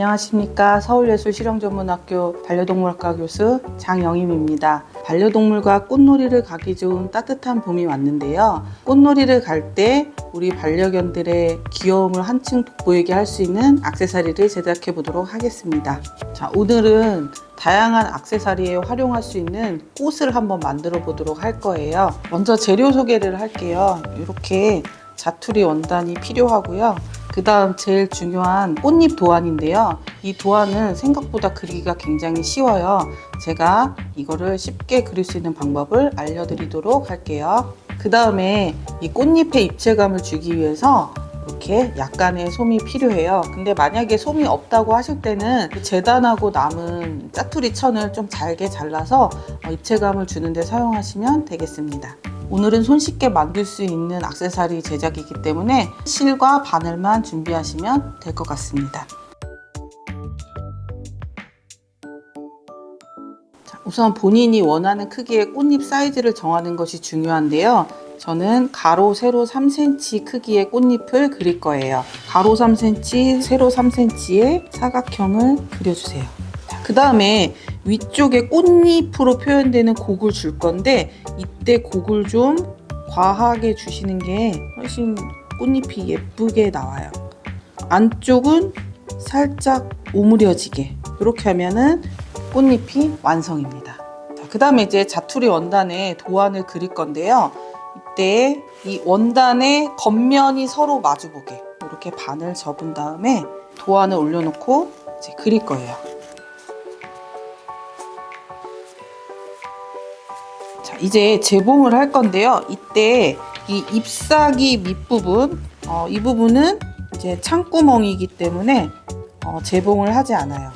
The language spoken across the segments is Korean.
안녕하십니까. 서울예술실용전문학교 반려동물학과 교수 장영임입니다. 반려동물과 꽃놀이를 가기 좋은 따뜻한 봄이 왔는데요. 꽃놀이를 갈 때 우리 반려견들의 귀여움을 한층 돋보이게 할 수 있는 액세서리를 제작해 보도록 하겠습니다. 자, 오늘은 다양한 액세서리에 활용할 수 있는 꽃을 한번 만들어 보도록 할 거예요. 먼저 재료 소개를 할게요. 이렇게 자투리 원단이 필요하고요. 그 다음 제일 중요한 꽃잎 도안인데요. 이 도안은 생각보다 그리기가 굉장히 쉬워요. 제가 이거를 쉽게 그릴 수 있는 방법을 알려드리도록 할게요. 그 다음에 이 꽃잎에 입체감을 주기 위해서 이렇게 약간의 솜이 필요해요. 근데 만약에 솜이 없다고 하실 때는 재단하고 남은 짜투리 천을 좀 잘게 잘라서 입체감을 주는데 사용하시면 되겠습니다. 오늘은 손쉽게 만들 수 있는 액세서리 제작이기 때문에 실과 바늘만 준비하시면 될 것 같습니다. 자, 우선 본인이 원하는 크기의 꽃잎 사이즈를 정하는 것이 중요한데요. 저는 가로, 세로 3cm 크기의 꽃잎을 그릴 거예요. 가로 3cm, 세로 3cm의 사각형을 그려주세요. 그 다음에 위쪽에 꽃잎으로 표현되는 곡을 줄 건데 이때 곡을 좀 과하게 주시는 게 훨씬 꽃잎이 예쁘게 나와요. 안쪽은 살짝 오므려지게 이렇게 하면은 꽃잎이 완성입니다. 그 다음에 이제 자투리 원단에 도안을 그릴 건데요. 이때 이 원단의 겉면이 서로 마주보게 이렇게 반을 접은 다음에 도안을 올려놓고 이제 그릴 거예요. 자, 이제 재봉을 할 건데요. 이때 이 잎사귀 밑부분, 이 부분은 이제 창구멍이기 때문에 재봉을 하지 않아요.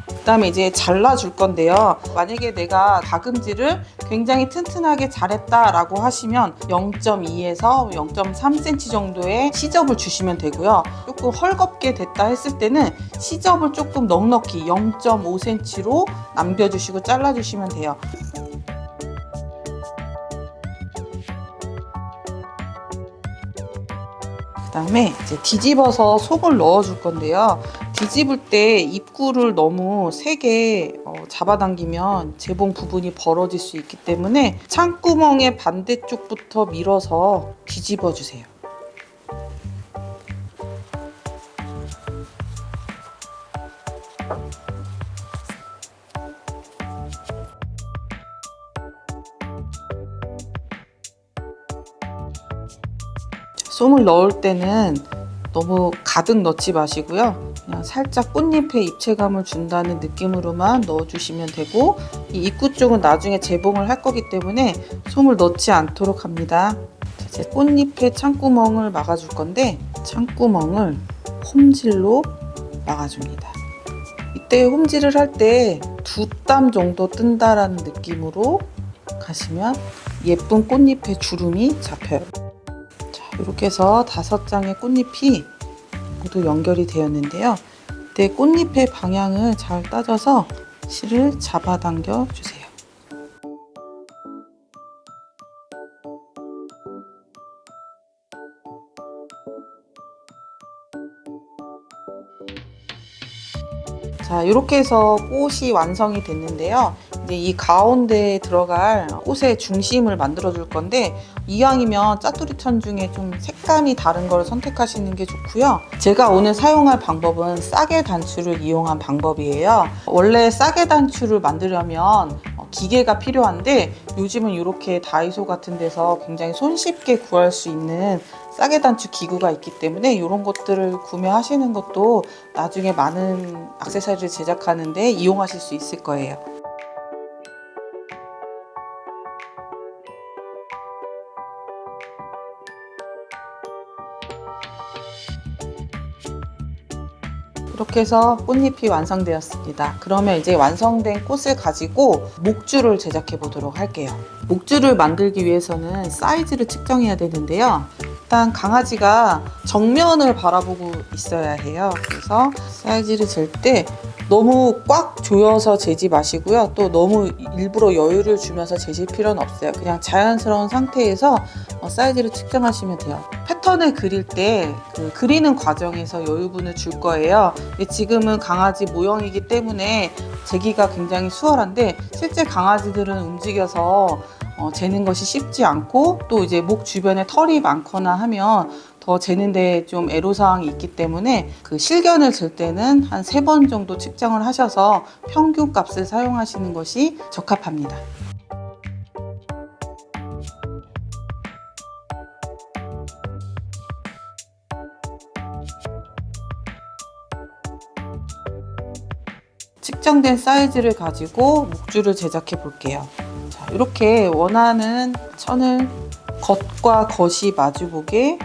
그 다음에 이제 잘라줄 건데요. 만약에 내가 다금질을 굉장히 튼튼하게 잘했다 라고 하시면 0.2에서 0.3cm 정도의 시접을 주시면 되고요. 조금 헐겁게 됐다 했을 때는 시접을 조금 넉넉히 0.5cm로 남겨주시고 잘라주시면 돼요. 그 다음에 이제 뒤집어서 속을 넣어줄 건데요. 뒤집을 때 입구를 너무 세게 잡아당기면 재봉 부분이 벌어질 수 있기 때문에 창구멍의 반대쪽부터 밀어서 뒤집어 주세요. 솜을 넣을 때는 너무 가득 넣지 마시고요. 그냥 살짝 꽃잎에 입체감을 준다는 느낌으로만 넣어주시면 되고 이 입구 쪽은 나중에 재봉을 할 거기 때문에 솜을 넣지 않도록 합니다. 이제 꽃잎에 창구멍을 막아줄 건데 창구멍을 홈질로 막아줍니다. 이때 홈질을 할 때 2땀 정도 뜬다라는 느낌으로 가시면 예쁜 꽃잎의 주름이 잡혀요. 이렇게 해서 5장의 꽃잎이 모두 연결이 되었는데요. 이때 꽃잎의 방향을 잘 따져서 실을 잡아당겨 주세요. 자, 이렇게 해서 꽃이 완성이 됐는데요. 이제 이 가운데에 들어갈 꽃의 중심을 만들어 줄 건데 이왕이면 짜투리 천 중에 좀 색감이 다른 걸 선택하시는 게 좋고요. 제가 오늘 사용할 방법은 싸게 단추를 이용한 방법이에요. 원래 싸게 단추를 만들려면 기계가 필요한데 요즘은 이렇게 다이소 같은 데서 굉장히 손쉽게 구할 수 있는 싸게 단추 기구가 있기 때문에 이런 것들을 구매하시는 것도 나중에 많은 액세서리를 제작하는데 이용하실 수 있을 거예요. 이렇게 해서 꽃잎이 완성되었습니다. 그러면 이제 완성된 꽃을 가지고 목줄을 제작해 보도록 할게요. 목줄을 만들기 위해서는 사이즈를 측정해야 되는데요. 일단 강아지가 정면을 바라보고 있어야 해요. 그래서 사이즈를 잴 때 너무 꽉 조여서 재지 마시고요. 또 너무 일부러 여유를 주면서 재실 필요는 없어요. 그냥 자연스러운 상태에서 사이즈를 측정하시면 돼요. 패턴을 그릴 때 그 그리는 과정에서 여유분을 줄 거예요. 근데 지금은 강아지 모형이기 때문에 재기가 굉장히 수월한데 실제 강아지들은 움직여서 재는 것이 쉽지 않고 또 이제 목 주변에 털이 많거나 하면 더 재는데 좀 애로사항이 있기 때문에 그 실견을 잴 때는 한 3번 정도 측정을 하셔서 평균 값을 사용하시는 것이 적합합니다. 측정된 사이즈를 가지고 목줄을 제작해 볼게요. 자, 이렇게 원하는 천을 겉과 겉이 마주보게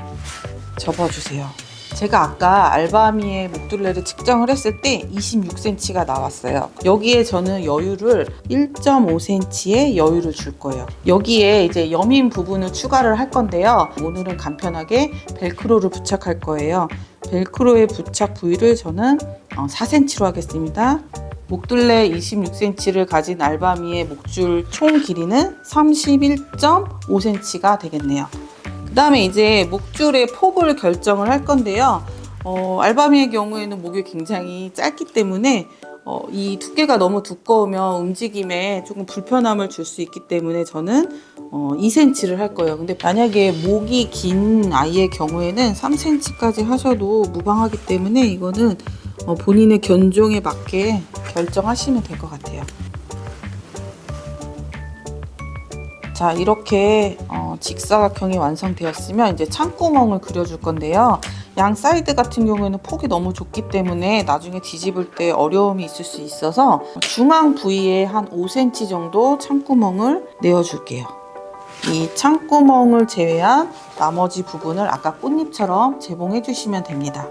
접어주세요. 제가 아까 알바미의 목둘레를 측정을 했을 때 26cm가 나왔어요. 여기에 저는 여유를 1.5cm의 여유를 줄 거예요. 여기에 이제 여민 부분을 추가를 할 건데요. 오늘은 간편하게 벨크로를 부착할 거예요. 벨크로의 부착 부위를 저는 4cm로 하겠습니다. 목둘레 26cm를 가진 알바미의 목줄 총 길이는 31.5cm가 되겠네요. 그 다음에 이제 목줄의 폭을 결정을 할 건데요. 알바미의 경우에는 목이 굉장히 짧기 때문에 이 두께가 너무 두꺼우면 움직임에 조금 불편함을 줄 수 있기 때문에 저는 2cm를 할 거예요. 근데 만약에 목이 긴 아이의 경우에는 3cm까지 하셔도 무방하기 때문에 이거는 본인의 견종에 맞게 결정하시면 될 것 같아요. 자, 이렇게 직사각형이 완성되었으면 이제 창구멍을 그려줄 건데요. 양 사이드 같은 경우에는 폭이 너무 좁기 때문에 나중에 뒤집을 때 어려움이 있을 수 있어서 중앙 부위에 한 5cm 정도 창구멍을 내어줄게요. 이 창구멍을 제외한 나머지 부분을 아까 꽃잎처럼 재봉해 주시면 됩니다.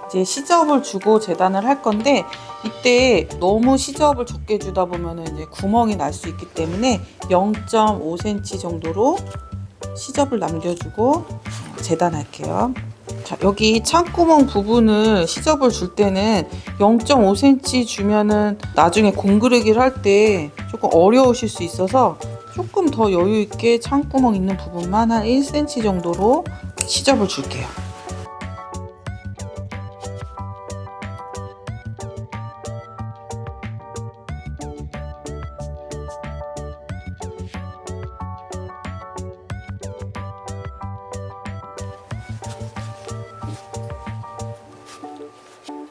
이제 시접을 주고 재단을 할 건데 이때 너무 시접을 적게 주다 보면 이제 구멍이 날 수 있기 때문에 0.5cm 정도로 시접을 남겨주고 재단할게요. 자, 여기 창구멍 부분을 시접을 줄 때는 0.5cm 주면은 나중에 공그르기를 할 때 조금 어려우실 수 있어서 조금 더 여유 있게 창구멍 있는 부분만 한 1cm 정도로 시접을 줄게요.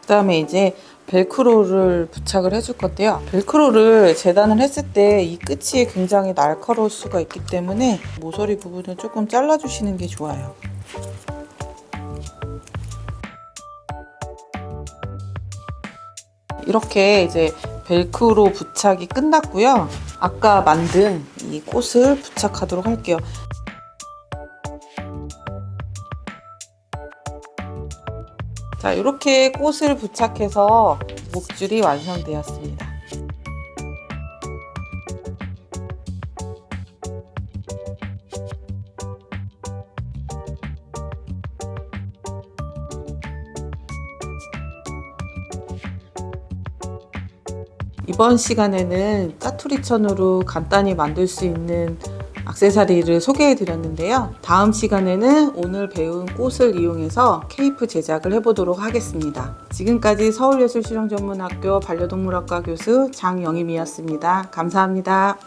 그 다음에 이제 벨크로를 부착을 해줄 건데요. 벨크로를 재단을 했을 때 이 끝이 굉장히 날카로울 수가 있기 때문에 모서리 부분을 조금 잘라주시는 게 좋아요. 이렇게 이제 벨크로 부착이 끝났고요. 아까 만든 이 꽃을 부착하도록 할게요. 자, 이렇게 꽃을 부착해서 목줄이 완성되었습니다. 이번 시간에는 짜투리천으로 간단히 만들 수 있는 액세서리를 소개해 드렸는데요. 다음 시간에는 오늘 배운 꽃을 이용해서 케이프 제작을 해보도록 하겠습니다. 지금까지 서울예술실용전문학교 반려동물학과 교수 장영임이었습니다. 감사합니다.